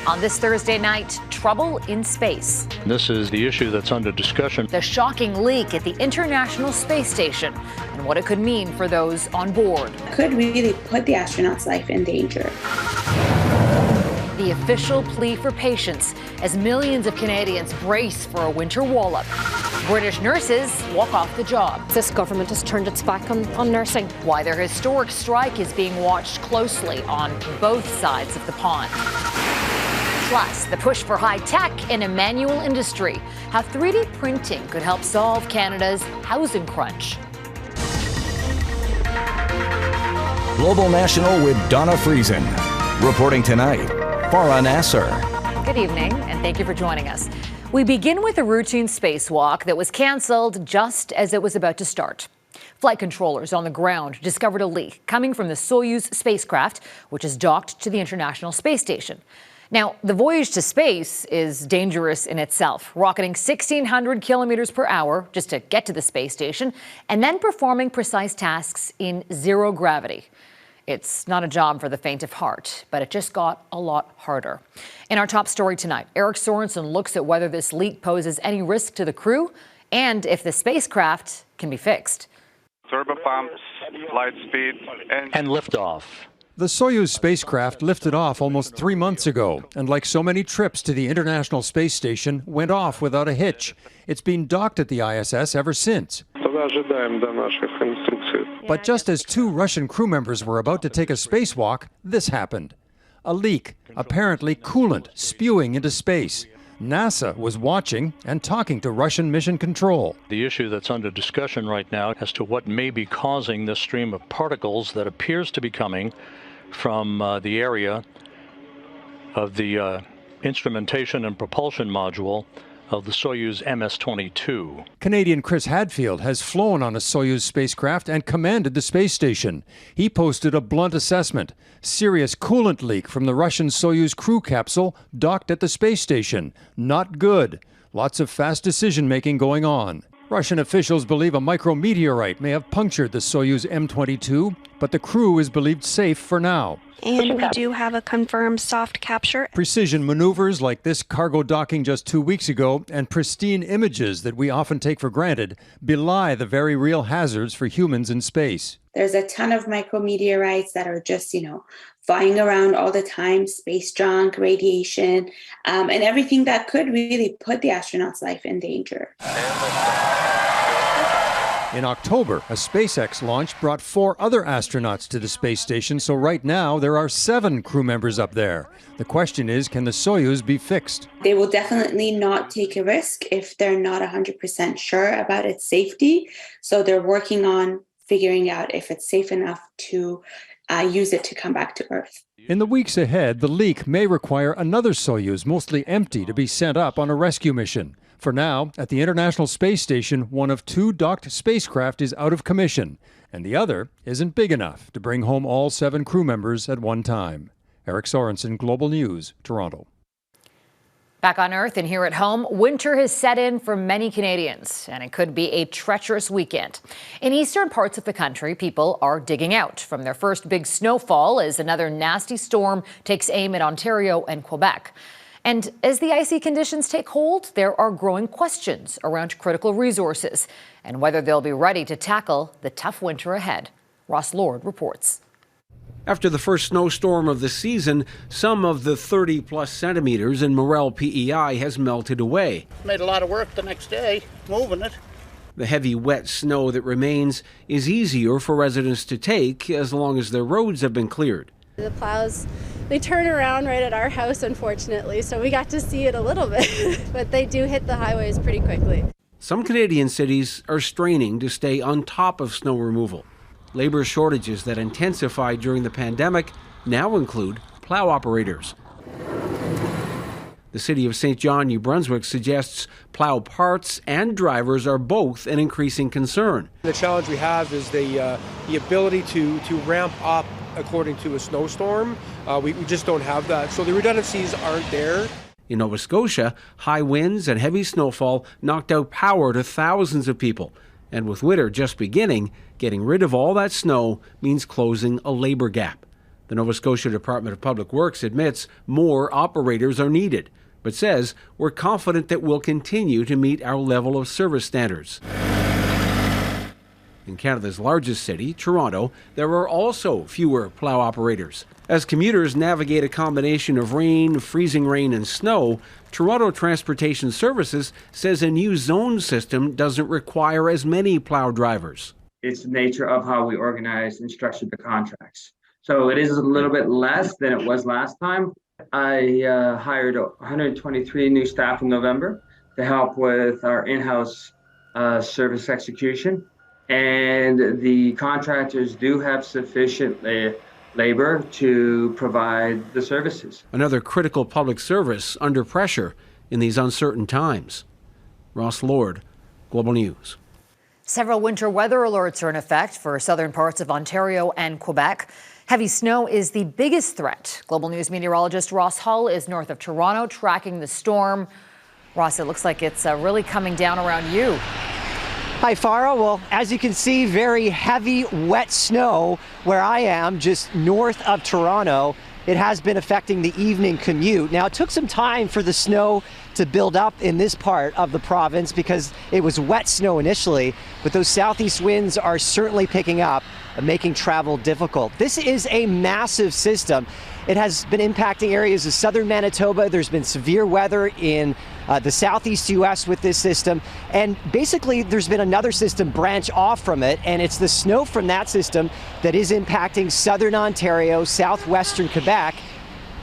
On this Thursday night, trouble in space. This is the issue that's under discussion. The shocking leak at the International Space Station and what it could mean for those on board. Could really put the astronauts' life in danger. The official plea for patience as millions of Canadians brace for a winter wallop. British nurses walk off the job. This government has turned its back on nursing. Why their historic strike is being watched closely on both sides of the pond. Plus, the push for high tech in a manual industry. How 3D printing could help solve Canada's housing crunch. Global National with Donna Friesen. Reporting tonight, Farah Nasser. Good evening, and thank you for joining us. We begin with a routine spacewalk that was canceled just as it was about to start. Flight controllers on the ground discovered a leak coming from the Soyuz spacecraft, which is docked to the International Space Station. Now, the voyage to space is dangerous in itself, rocketing 1,600 kilometers per hour just to get to the space station, and then performing precise tasks in zero gravity. It's not a job for the faint of heart, but it just got a lot harder. In our top story tonight, Eric Sorensen looks at whether this leak poses any risk to the crew and if the spacecraft can be fixed. Turbopumps, flight speed, And liftoff. The Soyuz spacecraft lifted off almost 3 months ago, and like so many trips to the International Space Station, went off without a hitch. It's been docked at the ISS ever since. But just as 2 Russian crew members were about to take a spacewalk, this happened. A leak, apparently coolant, spewing into space. NASA was watching and talking to Russian mission control. The issue that's under discussion right now as to what may be causing this stream of particles that appears to be coming from the area of the instrumentation and propulsion module of the Soyuz MS-22. Canadian Chris Hadfield has flown on a Soyuz spacecraft and commanded the space station. He posted a blunt assessment. Serious coolant leak from the Russian Soyuz crew capsule docked at the space station. Not good. Lots of fast decision-making going on. Russian officials believe a micrometeorite may have punctured the Soyuz M-22, but the crew is believed safe for now. And we do have a confirmed soft capture. Precision maneuvers like this cargo docking just 2 weeks ago and pristine images that we often take for granted belie the very real hazards for humans in space. There's a ton of micrometeorites that are just, flying around all the time, space junk, radiation, and everything that could really put the astronauts' life in danger. In October, a SpaceX launch brought 4 other astronauts to the space station, so right now there are 7 crew members up there. The question is, can the Soyuz be fixed? They will definitely not take a risk if they're not 100% sure about its safety. So they're working on figuring out if it's safe enough to use it to come back to Earth. In the weeks ahead, the leak may require another Soyuz, mostly empty, to be sent up on a rescue mission. For now, at the International Space Station, one of 2 docked spacecraft is out of commission, and the other isn't big enough to bring home all 7 crew members at one time. Eric Sorensen, Global News, Toronto. Back on Earth and here at home, winter has set in for many Canadians, and it could be a treacherous weekend. In eastern parts of the country, people are digging out from their first big snowfall as another nasty storm takes aim at Ontario and Quebec. And as the icy conditions take hold, there are growing questions around critical resources and whether they'll be ready to tackle the tough winter ahead. Ross Lord reports. After the first snowstorm of the season, some of the 30-plus centimeters in Morel PEI has melted away. Made a lot of work the next day, moving it. The heavy, wet snow that remains is easier for residents to take as long as their roads have been cleared. The plows, they turn around right at our house, unfortunately, so we got to see it a little bit, but they do hit the highways pretty quickly. Some Canadian cities are straining to stay on top of snow removal. Labor shortages that intensified during the pandemic now include plow operators. The city of St. John, New Brunswick suggests plow parts and drivers are both an increasing concern. The challenge we have is the ability to ramp up according to a snowstorm. We just don't have that. So the redundancies aren't there. In Nova Scotia, high winds and heavy snowfall knocked out power to thousands of people. And with winter just beginning, getting rid of all that snow means closing a labor gap. The Nova Scotia Department of Public Works admits more operators are needed, but says we're confident that we'll continue to meet our level of service standards. In Canada's largest city, Toronto, there are also fewer plow operators. As commuters navigate a combination of rain, freezing rain, and snow, Toronto Transportation Services says a new zone system doesn't require as many plow drivers. It's the nature of how we organize and structure the contracts. So it is a little bit less than it was last time. I hired 123 new staff in November to help with our in-house service execution. And the contractors do have sufficient labor to provide the services. Another critical public service under pressure in these uncertain times. Ross Lord, Global News. Several winter weather alerts are in effect for southern parts of Ontario and Quebec. Heavy snow is the biggest threat. Global News meteorologist Ross Hull is north of Toronto tracking the storm. Ross, it looks like it's really coming down around you. Hi, Farah. Well, as you can see, very heavy, wet snow where I am, just north of Toronto. It has been affecting the evening commute. Now, it took some time for the snow to build up in this part of the province because it was wet snow initially, but those southeast winds are certainly picking up, making travel difficult. This is a massive system. It has been impacting areas of southern Manitoba. There's been severe weather in the southeast U.S. with this system. And basically, there's been another system branch off from it, and it's the snow from that system that is impacting southern Ontario, southwestern Quebec,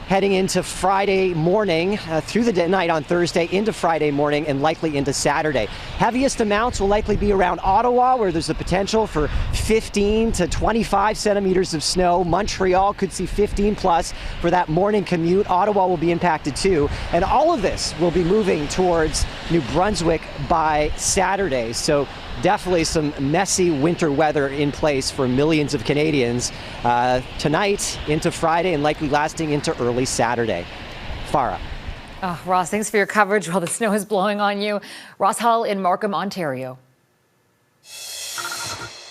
heading into Friday morning, through the night on Thursday, into Friday morning, and likely into Saturday. Heaviest amounts will likely be around Ottawa, where there's a potential for 15 to 25 centimeters of snow. Montreal could see 15 plus for that morning commute. Ottawa will be impacted too. And all of this will be moving towards New Brunswick by Saturday. So definitely some messy winter weather in place for millions of Canadians tonight into Friday and likely lasting into early Saturday. Farah. Oh, Ross, thanks for your coverage while the snow is blowing on you. Ross Hull in Markham, Ontario.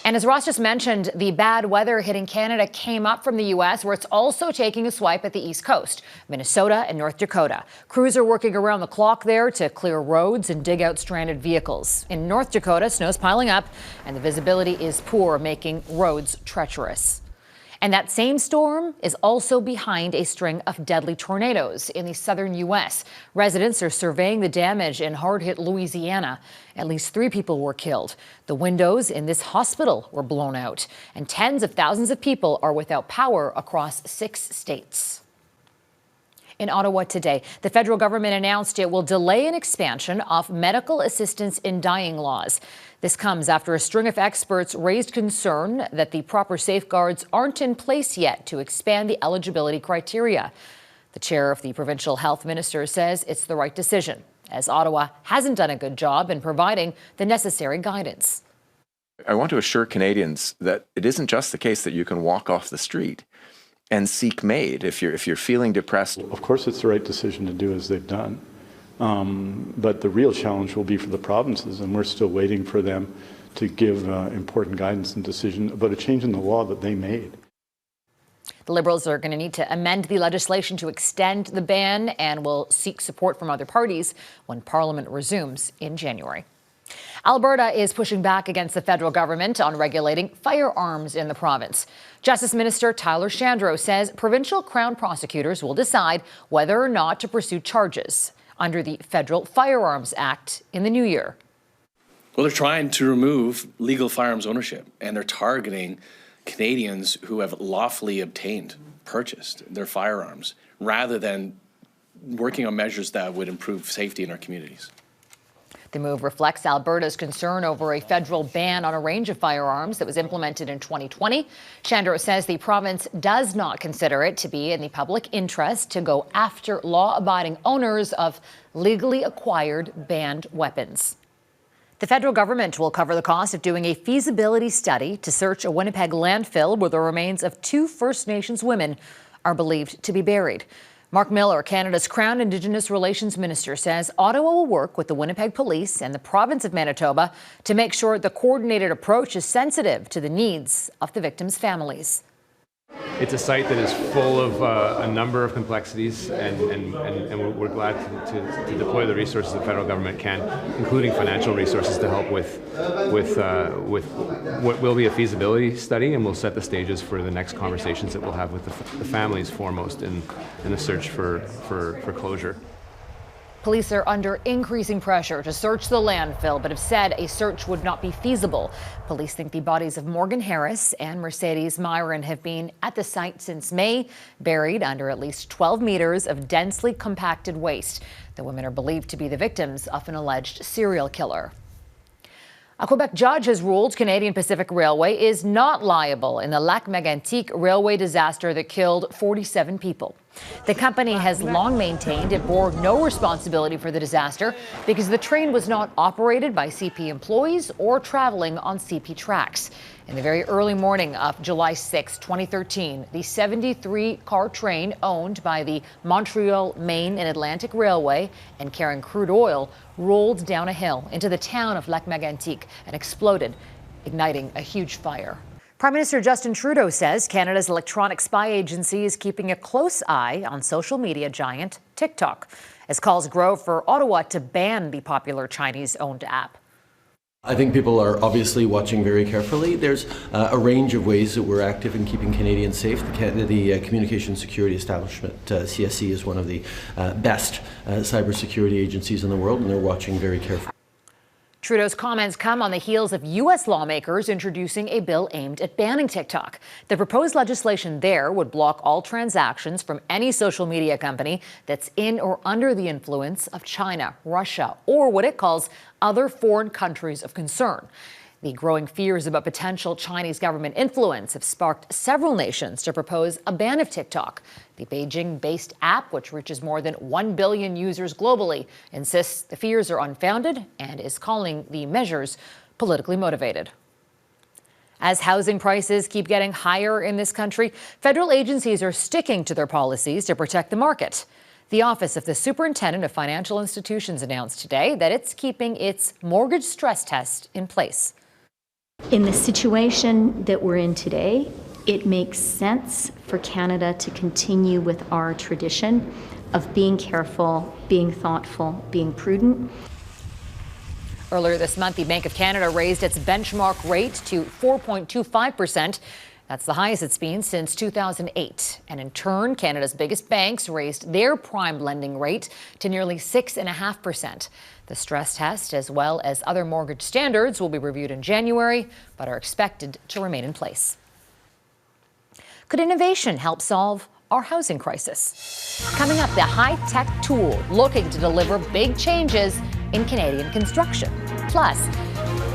And as Ross just mentioned, the bad weather hitting Canada came up from the U.S., where it's also taking a swipe at the East Coast, Minnesota and North Dakota. Crews are working around the clock there to clear roads and dig out stranded vehicles. In North Dakota, snow's piling up and the visibility is poor, making roads treacherous. And that same storm is also behind a string of deadly tornadoes in the southern U.S. Residents are surveying the damage in hard-hit Louisiana. At least 3 people were killed. The windows in this hospital were blown out, and tens of thousands of people are without power across 6 states. In Ottawa today, the federal government announced it will delay an expansion of medical assistance in dying laws. This comes after a string of experts raised concern that the proper safeguards aren't in place yet to expand the eligibility criteria. The chair of the provincial health minister says it's the right decision, as Ottawa hasn't done a good job in providing the necessary guidance. I want to assure Canadians that it isn't just the case that you can walk off the street and seek MAID if you're feeling depressed. Of course, it's the right decision to do as they've done. But the real challenge will be for the provinces, and we're still waiting for them to give important guidance and decision about a change in the law that they made. The Liberals are going to need to amend the legislation to extend the ban and will seek support from other parties when Parliament resumes in January. Alberta is pushing back against the federal government on regulating firearms in the province. Justice Minister Tyler Shandro says provincial Crown prosecutors will decide whether or not to pursue charges under the Federal Firearms Act in the new year. Well, they're trying to remove legal firearms ownership, and they're targeting Canadians who have lawfully obtained, purchased their firearms, rather than working on measures that would improve safety in our communities. The move reflects Alberta's concern over a federal ban on a range of firearms that was implemented in 2020. Shandro says the province does not consider it to be in the public interest to go after law-abiding owners of legally acquired banned weapons. The federal government will cover the cost of doing a feasibility study to search a Winnipeg landfill where the remains of 2 First Nations women are believed to be buried. Mark Miller, Canada's Crown Indigenous Relations Minister, says Ottawa will work with the Winnipeg Police and the province of Manitoba to make sure the coordinated approach is sensitive to the needs of the victims' families. It's a site that is full of a number of complexities, and we're glad to deploy the resources the federal government can, including financial resources, to help with what will be a feasibility study, and we'll set the stages for the next conversations that we'll have with the families foremost in the search for closure. Police are under increasing pressure to search the landfill, but have said a search would not be feasible. Police think the bodies of Morgan Harris and Mercedes Myron have been at the site since May, buried under at least 12 meters of densely compacted waste. The women are believed to be the victims of an alleged serial killer. A Quebec judge has ruled Canadian Pacific Railway is not liable in the Lac-Mégantic railway disaster that killed 47 people. The company has long maintained it bore no responsibility for the disaster because the train was not operated by CP employees or traveling on CP tracks. In the very early morning of July 6, 2013, the 73-car train owned by the Montreal, Maine and Atlantic Railway and carrying crude oil rolled down a hill into the town of Lac-Mégantic and exploded, igniting a huge fire. Prime Minister Justin Trudeau says Canada's electronic spy agency is keeping a close eye on social media giant TikTok, as calls grow for Ottawa to ban the popular Chinese-owned app. I think people are obviously watching very carefully. There's a range of ways that we're active in keeping Canadians safe. The Communications Security Establishment, CSE, is one of the best cybersecurity agencies in the world, and they're watching very carefully. Trudeau's comments come on the heels of U.S. lawmakers introducing a bill aimed at banning TikTok. The proposed legislation there would block all transactions from any social media company that's in or under the influence of China, Russia, or what it calls other foreign countries of concern. The growing fears about potential Chinese government influence have sparked several nations to propose a ban of TikTok. The Beijing-based app, which reaches more than 1 billion users globally, insists the fears are unfounded and is calling the measures politically motivated. As housing prices keep getting higher in this country, federal agencies are sticking to their policies to protect the market. The Office of the Superintendent of Financial Institutions announced today that it's keeping its mortgage stress test in place. In the situation that we're in today, it makes sense for Canada to continue with our tradition of being careful, being thoughtful, being prudent. Earlier this month, the Bank of Canada raised its benchmark rate to 4.25%. That's the highest it's been since 2008. And in turn, Canada's biggest banks raised their prime lending rate to nearly 6.5%. The stress test, as well as other mortgage standards, will be reviewed in January, but are expected to remain in place. Could innovation help solve our housing crisis? Coming up, the high-tech tool looking to deliver big changes in Canadian construction. Plus,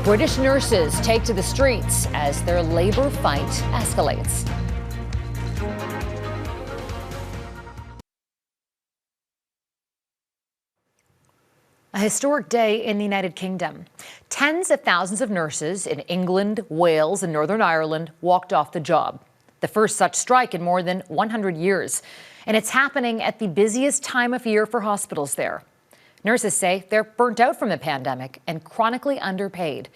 British nurses take to the streets as their labor fight escalates. A historic day in the United Kingdom. Tens of thousands of nurses in England, Wales, and Northern Ireland walked off the job. The first such strike in more than 100 years. And it's happening at the busiest time of year for hospitals there. Nurses say they're burnt out from the pandemic and chronically underpaid.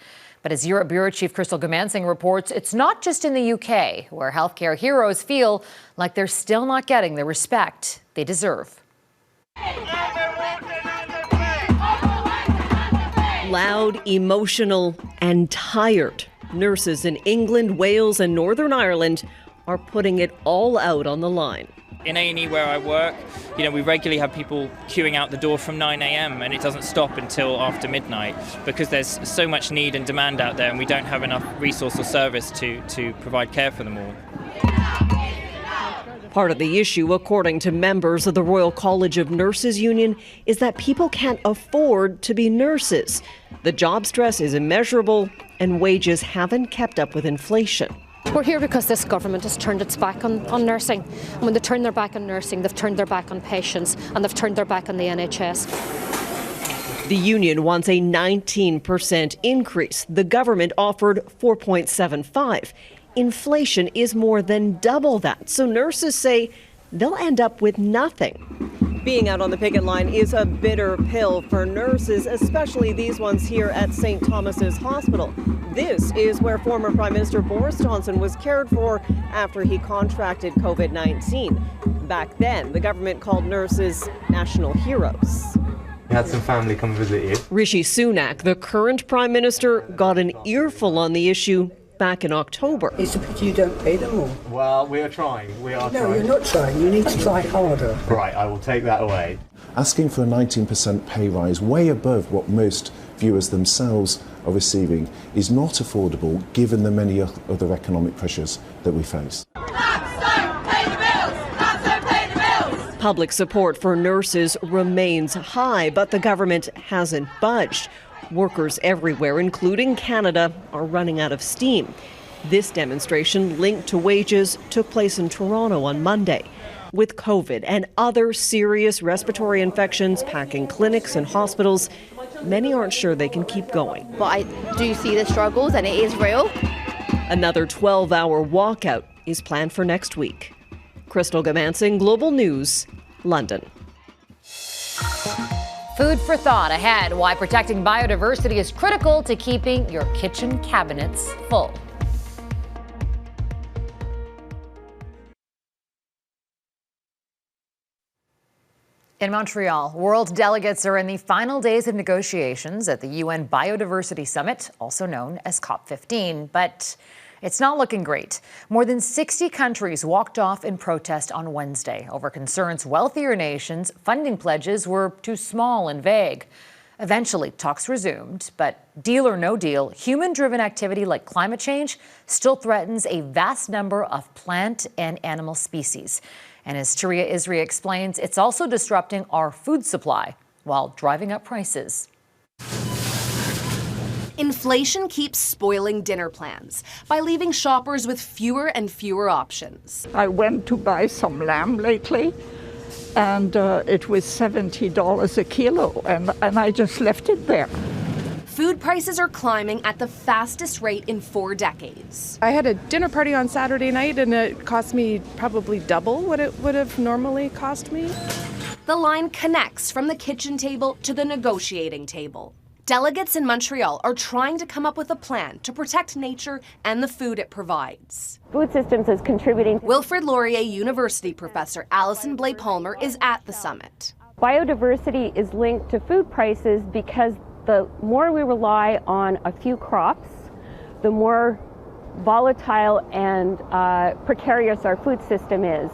But as Europe Bureau Chief Goomansingh reports, it's not just in the UK, where healthcare heroes feel like they're still not getting the respect they deserve. Loud, emotional, and tired. Nurses in England, Wales, and Northern Ireland are putting it all out on the line. In A&E where I work, we regularly have people queuing out the door from 9 a.m. and it doesn't stop until after midnight because there's so much need and demand out there and we don't have enough resource or service to provide care for them all. Part of the issue, according to members of the Royal College of Nurses Union, is that people can't afford to be nurses. The job stress is immeasurable and wages haven't kept up with inflation. We're here because this government has turned its back on nursing. And when they turn their back on nursing, they've turned their back on patients and they've turned their back on the NHS. The union wants a 19% increase. The government offered 4.75. Inflation is more than double that, so nurses say they'll end up with nothing. Being out on the picket line is a bitter pill for nurses, especially these ones here at St. Thomas's Hospital. This is where former Prime Minister Boris Johnson was cared for after he contracted COVID-19. Back then, the government called nurses national heroes. Had some family come visit you. Rishi Sunak, the current Prime Minister, got an earful on the issue back in October. It's a pity you don't pay them all. Well, we are trying. No, you're not trying. You need to try harder. Right, I will take that away. Asking for a 19% pay rise, way above what most viewers themselves are receiving, is not affordable given the many other economic pressures that we face. Public support for nurses remains high, but the government hasn't budged. Workers everywhere, including Canada, are running out of steam. This demonstration linked to wages took place in Toronto on Monday. With COVID and other serious respiratory infections packing clinics and hospitals, many aren't sure they can keep going. But I do see the struggles and it is real. Another 12-hour walkout is planned for next week. Crystal Goomansingh, Global News, London. Food for thought ahead, why protecting biodiversity is critical to keeping your kitchen cabinets full. In Montreal, world delegates are in the final days of negotiations at the UN Biodiversity Summit, also known as COP15, but it's not looking great. More than 60 countries walked off in protest on Wednesday over concerns wealthier nations' funding pledges were too small and vague. Eventually, talks resumed, but deal or no deal, human-driven activity like climate change still threatens a vast number of plant and animal species. And as Taria Isri explains, it's also disrupting our food supply while driving up prices. Inflation keeps spoiling dinner plans by leaving shoppers with fewer and fewer options. I went to buy some lamb lately, and it was $70 a kilo, and I just left it there. Food prices are climbing at the fastest rate in 4 decades. I had a dinner party on Saturday night, and it cost me probably double what it would have normally cost me. The line connects from the kitchen table to the negotiating table. Delegates in Montreal are trying to come up with a plan to protect nature and the food it provides. Food systems is contributing. Wilfrid Laurier University professor Alison Blais-Palmer is at the summit. Biodiversity is linked to food prices because the more we rely on a few crops, the more volatile and precarious our food system is.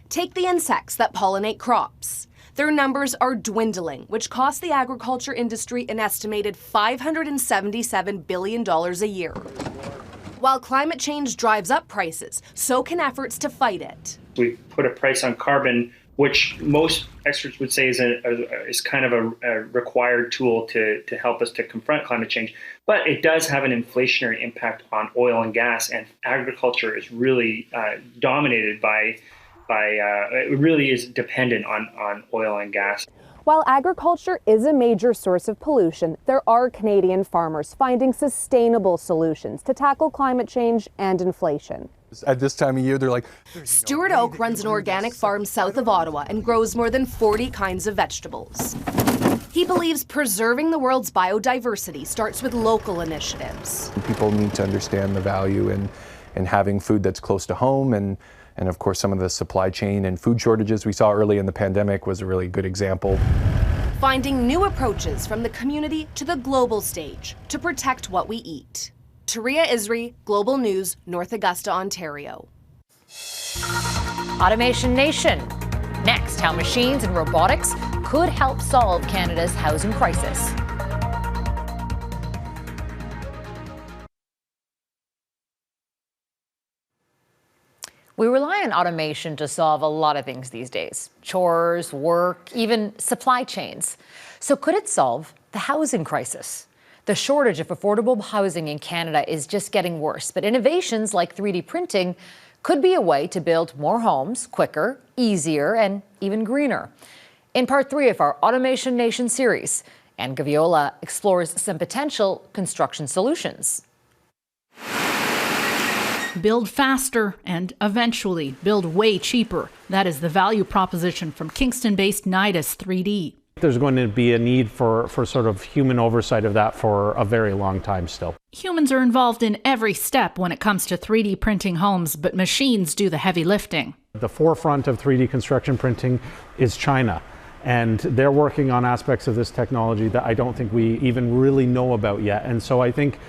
Take the insects that pollinate crops. Their numbers are dwindling, which costs the agriculture industry an estimated $577 billion a year. While climate change drives up prices, so can efforts to fight it. We put a price on carbon, which most experts would say is kind of a required tool to help us to confront climate change. But it does have an inflationary impact on oil and gas, and agriculture is really dominated by it really is dependent on oil and gas. While agriculture is a major source of pollution, there are Canadian farmers finding sustainable solutions to tackle climate change and inflation. At this time of year, they're like... Stuart Oak runs an organic farm south of Ottawa and grows more than 40 kinds of vegetables. He believes preserving the world's biodiversity starts with local initiatives. People need to understand the value in having food that's close to home, and of course some of the supply chain and food shortages we saw early in the pandemic was a really good example. Finding new approaches from the community to the global stage to protect what we eat. Taria Isri, Global News, North Augusta, Ontario. Automation Nation. Next, how machines and robotics could help solve Canada's housing crisis. We rely on automation to solve a lot of things these days. Chores, work, even supply chains. So could it solve the housing crisis? The shortage of affordable housing in Canada is just getting worse, but innovations like 3D printing could be a way to build more homes quicker, easier, and even greener. In part 3 of our Automation Nation series, Anne Gaviola explores some potential construction solutions. build faster and eventually build way cheaper. That is the value proposition from Kingston-based Nidus 3D. There's going to be a need for sort of human oversight of that for a very long time still. Humans are involved in every step when it comes to 3D printing homes, but machines do the heavy lifting. The forefront of 3D construction printing is China, and they're working on aspects of this technology that I don't think we even really know about yet. And so I think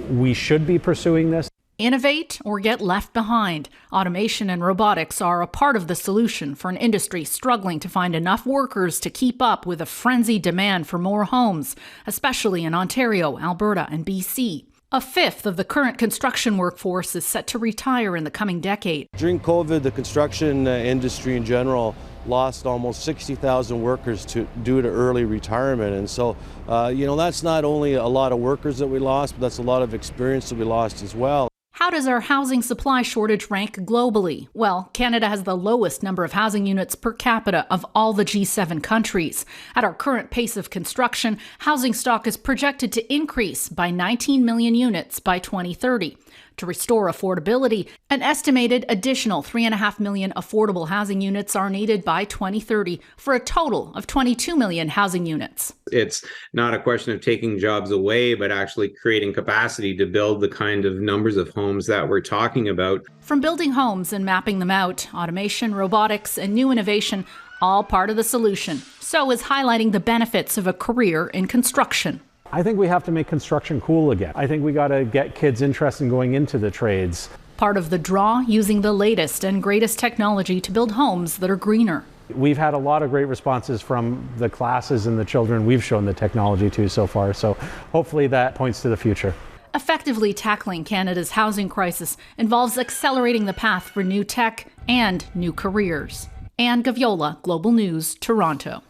we should be pursuing this. Innovate or get left behind. Automation and robotics are a part of the solution for an industry struggling to find enough workers to keep up with a frenzied demand for more homes, especially in Ontario, Alberta, and BC. A fifth of the current construction workforce is set to retire in the coming decade. During COVID, the construction industry in general lost almost 60,000 workers due to early retirement. And so, that's not only a lot of workers that we lost, but that's a lot of experience that we lost as well. How does our housing supply shortage rank globally? Well, Canada has the lowest number of housing units per capita of all the G7 countries. At our current pace of construction, housing stock is projected to increase by 19 million units by 2030. To restore affordability, an estimated additional 3.5 million affordable housing units are needed by 2030 for a total of 22 million housing units. It's not a question of taking jobs away, but actually creating capacity to build the kind of numbers of homes that we're talking about. From building homes and mapping them out, automation, robotics, and new innovation, all part of the solution. So is highlighting the benefits of a career in construction. I think we have to make construction cool again. I think we got to get kids interested in going into the trades. Part of the draw, using the latest and greatest technology to build homes that are greener. We've had a lot of great responses from the classes and the children we've shown the technology to so far, so hopefully that points to the future. Effectively tackling Canada's housing crisis involves accelerating the path for new tech and new careers. Anne Gaviola, Global News, Toronto.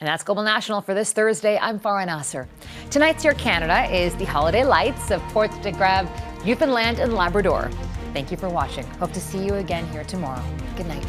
And that's Global National for this Thursday. I'm Farah Nasser. Tonight's Your Canada is the holiday lights of Ports de Grave, Newfoundland and Labrador. Thank you for watching. Hope to see you again here tomorrow. Good night.